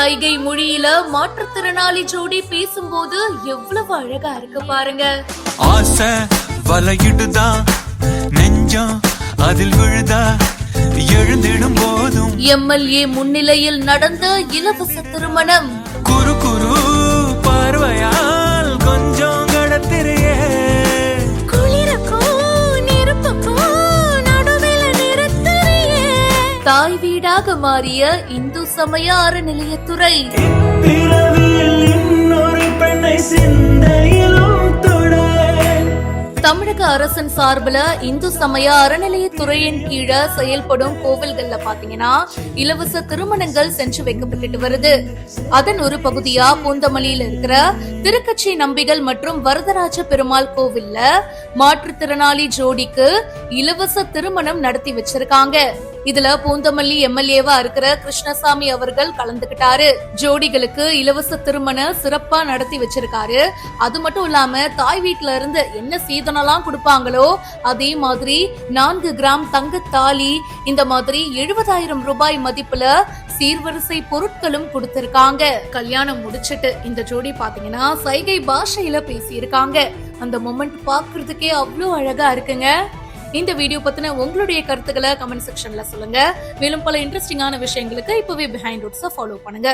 சைகை மொழியில மாற்றுத்திறனாளி ஜோடி பேசும்போது எவ்வளவு அழகா இருக்கு பாருங்க. ஆசை வலையிடுதா நெஞ்சம் அதில் விழுதா எழுந்திடும் போதும் எம்எல்ஏ முன்னிலையில் நடந்த இலவச திருமணம். குறு குறு பார்வையால் கொஞ்சம் கடத்திரையே தாய் வீடாக மாறிய இந்து சமய அறநிலையத்துறை. தமிழக அரசின் சார்பில் இந்து சமய அறநிலையத்துறையின் கீழே செயல்படும் கோவில்கள்ல பாத்தீங்கன்னா இலவச திருமணங்கள் சென்று வைக்கப்பட்டு வருது. அதன் ஒரு பகுதியா பூந்தமல்லியில இருக்கிற திருக்கட்சி நம்பிகள் மற்றும் வரதராஜ பெருமாள் கோவில்ல மாற்றுத்திறனாளி ஜோடிக்கு இலவச திருமணம் நடத்தி வச்சிருக்காங்க. இதுல பூந்தமல்லி எம்எல்ஏவா இருக்கிற கிருஷ்ணசாமி அவர்கள் கலந்துகிட்டாரு. ஜோடிகளுக்கு இலவச திருமண சிறப்பா நடத்தி வச்சிருக்காரு. அது மட்டும் இல்லாம தாய் வீட்டுல இருந்து என்ன சீதனெல்லாம் கொடுப்பாங்களோ அதே மாதிரி 4 கிராம் தங்க தாலி, இந்த மாதிரி 70,000 ரூபாய் மதிப்புல சீர்வரிசை பொருட்களும் கொடுத்திருக்காங்க. கல்யாணம் முடிச்சிட்டு இந்த ஜோடி பாத்தீங்கன்னா சைகை பாஷையில பேசியிருக்காங்க. அந்த மொமெண்ட் பாக்குறதுக்கே அவ்வளவு அழகா இருக்குங்க. இந்த வீடியோ பத்தின உங்களுடைய கருத்துக்களை கமெண்ட் செக்ஷன்ல சொல்லுங்க. மேலும் பல இன்ட்ரெஸ்டிங்கான விஷயங்களுக்கு இப்பவே பிஹைண்ட் ரூட்ஸை ஃபாலோ பண்ணுங்க.